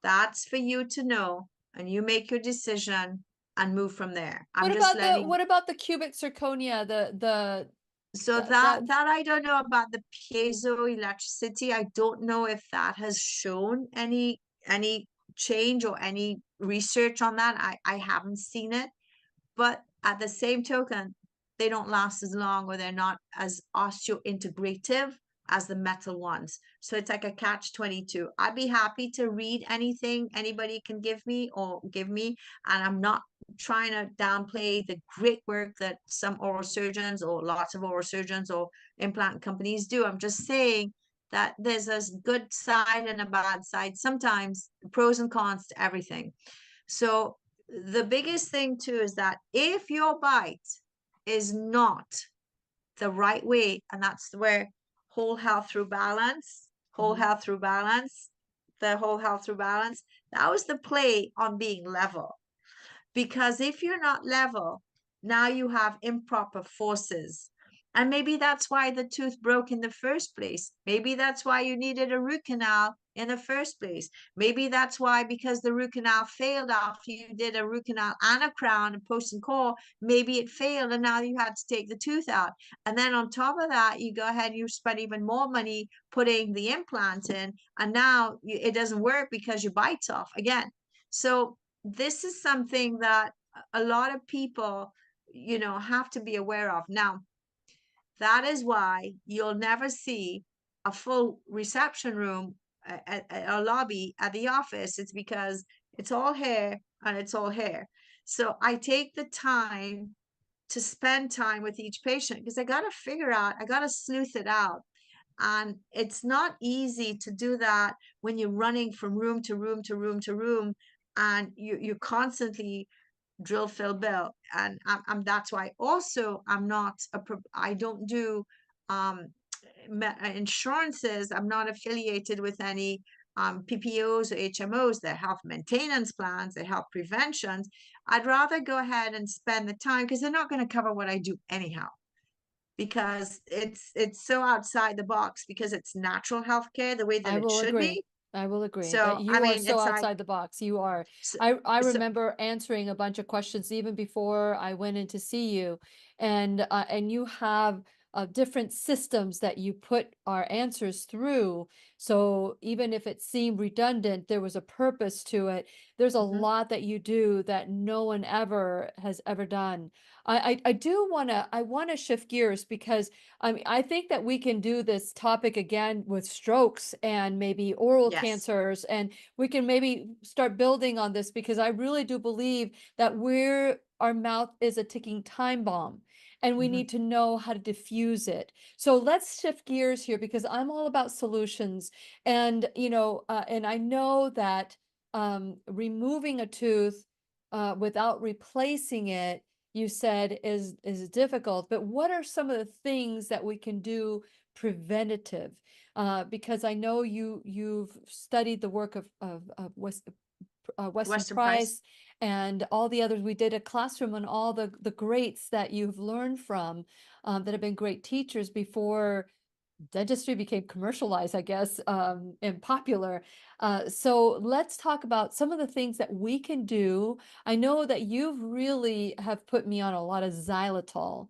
S3: That's for you to know, and you make your decision and move from there. I'm just letting.
S1: What about the cubic zirconia,
S3: So
S1: that
S3: that I don't know about the piezoelectricity. I don't know if that has shown any change or any research on that. I haven't seen it. But at the same token, they don't last as long, or they're not as osteointegrative as the metal ones. So it's like a catch-22. I'd be happy to read anything anybody can give me, and I'm not trying to downplay the great work that some oral surgeons or lots of oral surgeons or implant companies do. I'm just saying that there's a good side and a bad side. Sometimes pros and cons to everything. So the biggest thing too is that if your bite is not the right way, and that's where whole health through balance, whole health through balance, the whole health through balance, that was the play on being level. Because if you're not level, now you have improper forces. And maybe that's why the tooth broke in the first place. Maybe that's why you needed a root canal in the first place. Maybe that's why, because the root canal failed after you did a root canal and a crown and post and core, maybe it failed and now you had to take the tooth out. And then on top of that, you go ahead and you spend even more money putting the implant in, and now it doesn't work because your bite's off again. So this is something that a lot of people, have to be aware of. Now, that is why you'll never see a full reception room, a lobby at the office. It's because it's all hair and it's all hair. So I take the time to spend time with each patient because I got to sleuth it out. And it's not easy to do that when you're running from room to room to room to room, and you constantly drill, fill, bill. And that's why also I don't do insurances. I'm not affiliated with any PPOs or HMOs. They're health maintenance plans, they're health preventions. I'd rather go ahead and spend the time because they're not going to cover what I do anyhow, because it's so outside the box, because it's natural healthcare the way that
S1: I
S3: it
S1: will
S3: should
S1: agree.
S3: be.
S1: I will agree that
S3: So I
S1: you are
S3: mean,
S1: so
S3: it's like,
S1: outside the box. You are.
S3: so,
S1: I
S3: so
S1: remember answering a bunch of questions even before I went in to see you, and you have different systems that you put our answers through. So even if it seemed redundant, there was a purpose to it. There's a
S3: Mhm.
S1: lot that you do that no one ever has ever done. I want to shift gears because I think that we can do this topic again with strokes and maybe oral
S3: Yes.
S1: cancers, and we can maybe start building on this because I really do believe that our mouth is a ticking time bomb and we
S3: Mhm.
S1: need to know how to diffuse it. So let's shift gears here because I'm all about solutions. And, and I know that removing a tooth without replacing it, you said is difficult, but what are some of the things that we can do preventative? Because I know you've studied the work of Weston
S3: Western Price.
S1: Price and all the others. We did a classroom on all the greats that you've learned from, that have been great teachers before dentistry became commercialized, I guess, and popular. So let's talk about some of the things that we can do. I know that you've really have put me on a lot of xylitol.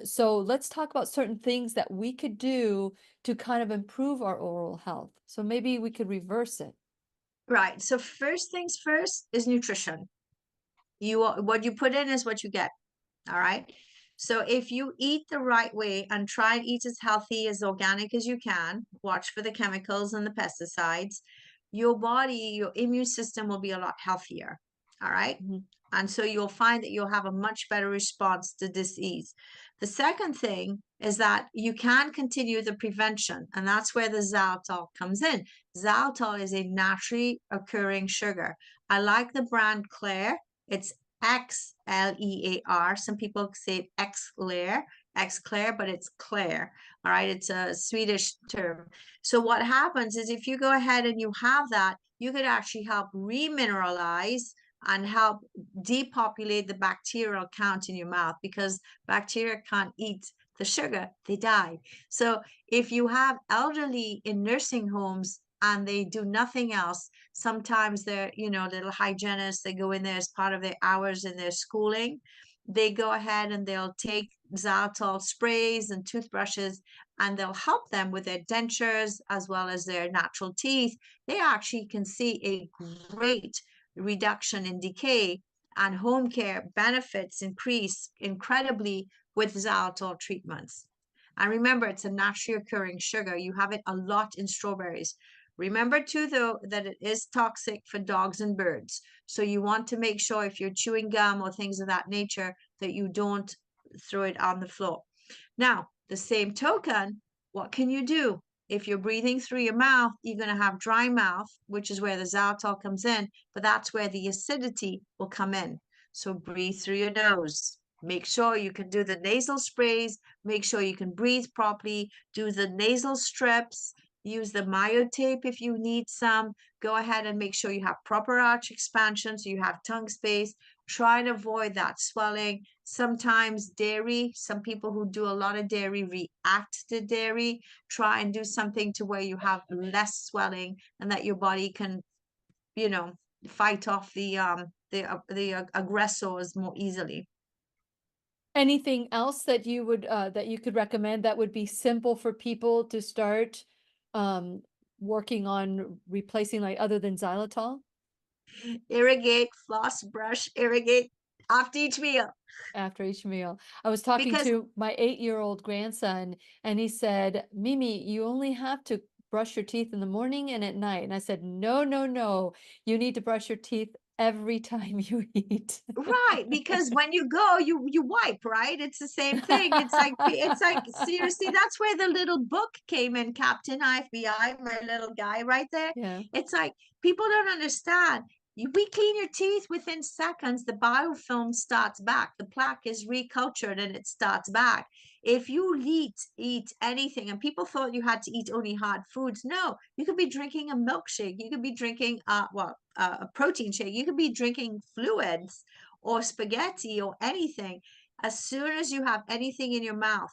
S1: So let's talk about certain things that we could do to kind of improve our oral health. So maybe we could reverse it.
S3: Right. So first things first is nutrition. What you put in is what you get. All right. So if you eat the right way and try and eat as healthy, as organic as you can, watch for the chemicals and the pesticides, your body, your immune system will be a lot healthier. All right.
S1: Mhm.
S3: And so you'll find that you'll have a much better response to disease. The second thing is that you can continue the prevention, and that's where the xylitol comes in. Xylitol is a naturally occurring sugar. I like the brand Claire. It's XLEAR. Some people say X Claire, but it's Claire. All right, it's a Swedish term. So what happens is if you go ahead and you have that, you could actually help remineralize and help depopulate the bacterial count in your mouth, because bacteria can't eat the sugar, they die. So if you have elderly in nursing homes and they do nothing else, sometimes they're, little hygienists, they go in there as part of their hours in their schooling. They go ahead and they'll take xylitol sprays and toothbrushes, and they'll help them with their dentures as well as their natural teeth. They actually can see a great reduction in decay, and home care benefits increase incredibly with xylitol treatments. And remember, it's a naturally occurring sugar. You have it a lot in strawberries. Remember too, though, that it is toxic for dogs and birds. So you want to make sure if you're chewing gum or things of that nature that you don't throw it on the floor. Now, the same token, what can you do? If you're breathing through your mouth, you're going to have dry mouth, which is where the xylitol comes in, but that's where the acidity will come in. So breathe through your nose. Make sure you can do the nasal sprays. Make sure you can breathe properly. Do the nasal strips. Use the myotape if you need some. Go ahead and make sure you have proper arch expansion so you have tongue space. Try and avoid that swelling. Sometimes dairy, some people who do a lot of dairy react to dairy. Try and do something to where you have less swelling and that your body can, fight off the aggressors more easily.
S1: Anything else that you would that you could recommend that would be simple for people to start um, working on replacing, like other than xylitol
S3: Irrigate, floss, brush, irrigate after each meal.
S1: after each meal? I was talking
S3: Because
S1: to my 8-year-old grandson, and he said, "Mimi, you only have to brush your teeth in the morning and at night." And I said, "No, no, no. You need to brush your teeth every time you eat."
S3: right, because when you go, you wipe, right? It's the same thing. It's like seriously, that's where the little book came in, Captain FBI, my little guy right there.
S1: Yeah.
S3: It's like people don't understand. We clean your teeth within seconds, the biofilm starts back, the plaque is recultured and it starts back. If you eat anything, and people thought you had to eat only hard foods, no, you could be drinking a milkshake, you could be drinking a protein shake, you could be drinking fluids or spaghetti or anything. As soon as you have anything in your mouth,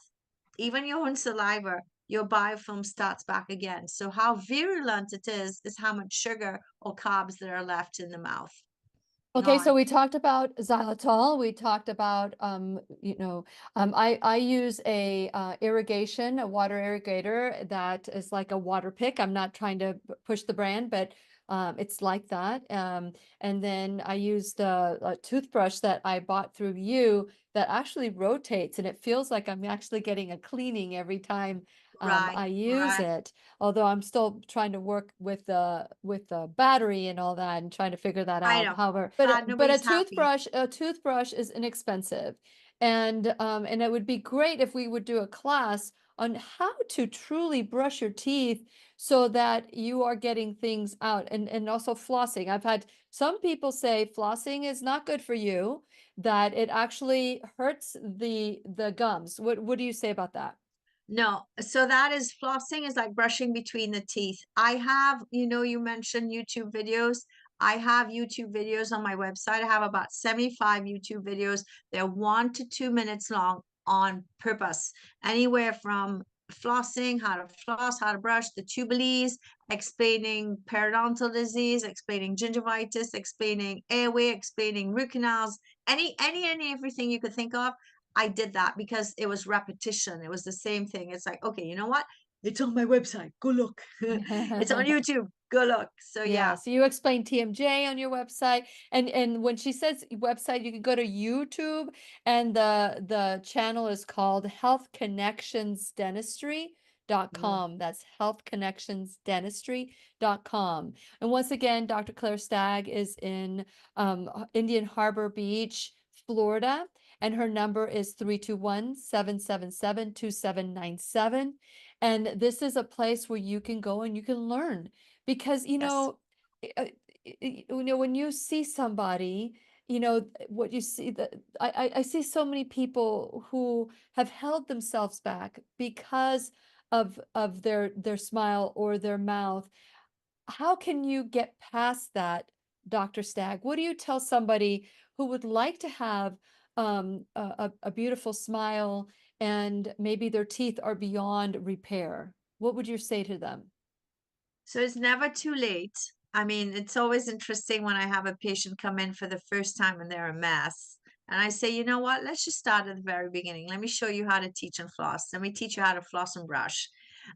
S3: even your own saliva, your biofilm starts back again. So how virulent it is how much sugar or carbs that are left in the mouth.
S1: Okay, so
S3: not
S1: we talked about xylitol. We talked about, I use a a water irrigator that is like a water pick. I'm not trying to push the brand, but it's like that. And then I use the toothbrush that I bought through you that actually rotates, and it feels like I'm actually getting a cleaning every time
S3: right,
S1: I use
S3: right.
S1: it. Although I'm still trying to work with the battery and all that and trying to figure that
S3: I
S1: out.
S3: know.
S1: However,
S3: Sad,
S1: but
S3: nobody's happy.
S1: a toothbrush is inexpensive. And it would be great if we would do a class on how to truly brush your teeth so that you are getting things out, and also flossing. I've had some people say flossing is not good for you, that it actually hurts the gums. What do you say about that?
S3: No, so that is flossing is like brushing between the teeth. I have, you mentioned YouTube videos. I have YouTube videos on my website. I have about 75 YouTube videos. They're 1 to 2 minutes long on purpose. Anywhere from flossing, how to floss, how to brush, the tubules, explaining periodontal disease, explaining gingivitis, explaining airway, explaining root canals, any everything you could think of. I did that because it was repetition. It was the same thing. It's like, okay, you know what? It's on my website. Go look. It's on YouTube. Go look. So
S1: Yeah,
S3: yeah,
S1: so you explain TMJ on your website, and when she says website, you can go to YouTube, and the channel is called Health Connections Dentistry dot
S3: mm,
S1: com. That's Health Connections Dentistry dot com. And once again, Dr. Claire Stagg is in Indian Harbor Beach, Florida, and her number is 321-777-2797. And this is a place where you can go and you can learn, because
S3: yes.
S1: when you see somebody, what you see, that I see so many people who have held themselves back because of their smile or their mouth. How can you get past that, Dr. Stagg? What do you tell somebody who would like to have a beautiful smile, and maybe their teeth are beyond repair? What would you say to them?
S3: So it's never too late. I mean, it's always interesting when I have a patient come in for the first time and they're a mess. And I say, you know what? Let's just start at the very beginning. Let me show you how to teach and floss. Let me teach you how to floss and brush.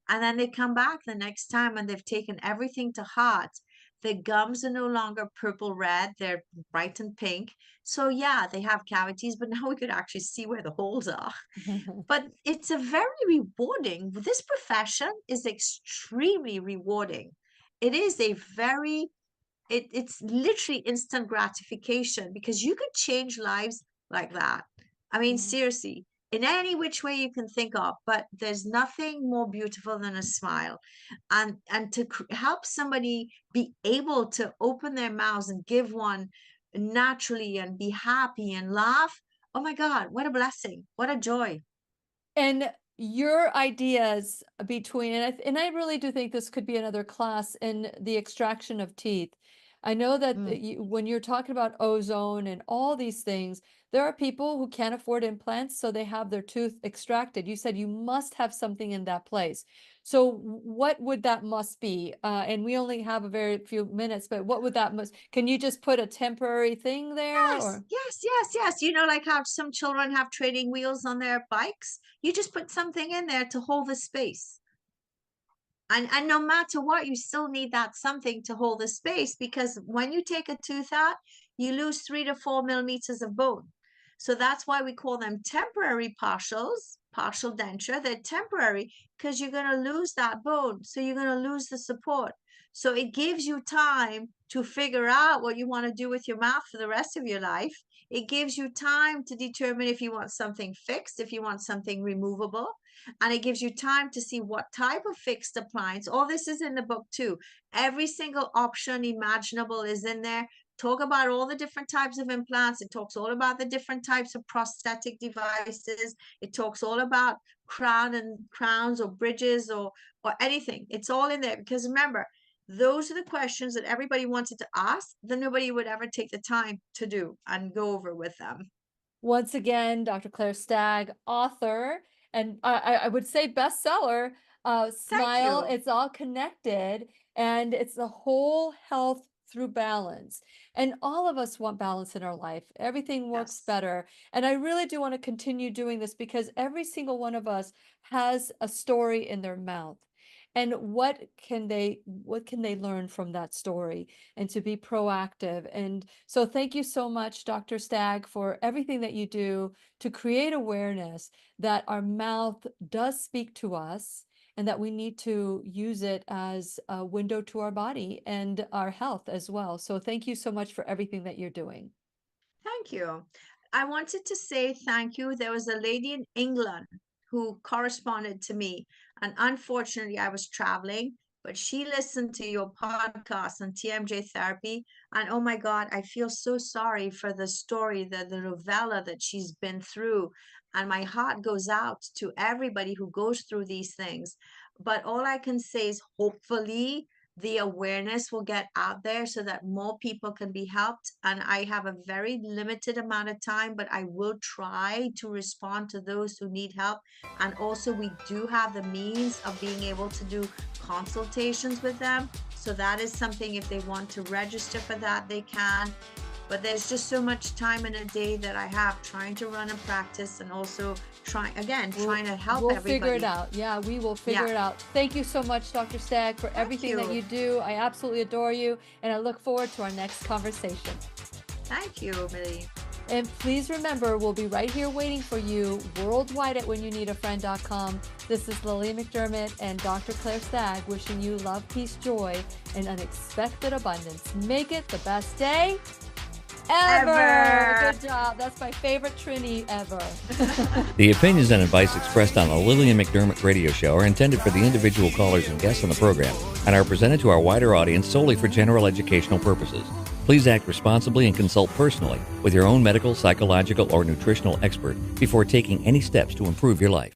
S3: And then they come back the next time and they've taken everything to heart. The gums are no longer purple red, they're bright and pink. So, yeah, they have cavities, but now we could actually see where the holes are. But it's a very rewarding, this profession is extremely rewarding. It is a very it's literally instant gratification because you could change lives like that. I mean,
S1: Yeah.
S3: seriously, in any which way you can think of, but there's nothing more beautiful than a smile. And to help somebody be able to open their mouths and give one naturally and be happy and laugh. Oh my God, what a blessing. What a joy.
S1: And your ideas between, and I really do think this could be another class in the extraction of teeth. I know that
S3: Mm.
S1: when you're talking about ozone and all these things, there are people who can't afford implants, so they have their tooth extracted. You said you must have something in that place. So what would that must be? And we only have a very few minutes, but what would that must, can you just put a temporary thing there,
S3: Yes,
S1: or?
S3: yes, yes, yes. You know, like how some children have training wheels on their bikes. You just put something in there to hold the space. And no matter what, you still need that something to hold the space because when you take a tooth out, you lose 3 to 4 millimeters of bone. So that's why we call them temporary partials, partial denture. They're temporary because you're going to lose that bone. So you're going to lose the support. So it gives you time to figure out what you want to do with your mouth for the rest of your life. It gives you time to determine if you want something fixed, if you want something removable, and it gives you time to see what type of fixed appliance. All this is in the book too. Every single option imaginable is in there. Talk about all the different types of implants. It talks all about the different types of prosthetic devices. It talks all about crowns or bridges or anything. It's all in there because remember, those are the questions that everybody wanted to ask that nobody would ever take the time to do and go over with them.
S1: Once again, Dr. Claire Stagg, author, and I would say bestseller,
S3: Thank
S1: Smile,
S3: you.
S1: It's All Connected, and it's the whole health through balance. And all of us want balance in our life. Everything works
S3: Yes.
S1: better. And I really do want to continue doing this because every single one of us has a story in their mouth. And what can they learn from that story, and to be proactive? And so thank you so much, Dr. Stagg, for everything that you do to create awareness that our mouth does speak to us, and that we need to use it as a window to our body and our health as well. So thank you so much for everything that you're doing.
S3: Thank you. I wanted to say thank you. There was a lady in England who corresponded to me, and unfortunately, I was traveling, but she listened to your podcast on TMJ therapy. And oh my God, I feel so sorry for the story, the novella that she's been through. And my heart goes out to everybody who goes through these things. But all I can say is hopefully the awareness will get out there so that more people can be helped. And I have a very limited amount of time, but I will try to respond to those who need help. And also, we do have the means of being able to do consultations with them. So that is something, if they want to register for that, they can. But there's just so much time in a day that I have trying to run a practice, and also trying to help
S1: We'll
S3: everybody.
S1: figure it out. Yeah, we will figure
S3: Yeah.
S1: it out. Thank you so much, Dr. Stagg, for everything that
S3: you.
S1: you do. I absolutely adore you, and I look forward to our next conversation.
S3: Thank you, Millie.
S1: And please remember, we'll be right here waiting for you worldwide at whenyounneedafriend.com. This is Lillian McDermott and Dr. Claire Stagg wishing you love, peace, joy, and unexpected abundance. Make it the best day ever. Good job. That's my favorite Trini ever.
S4: The opinions and advice expressed on the Lillian McDermott radio show are intended for the individual callers and guests on the program and are presented to our wider audience solely for general educational purposes. Please act responsibly and consult personally with your own medical, psychological, or nutritional expert before taking any steps to improve your life.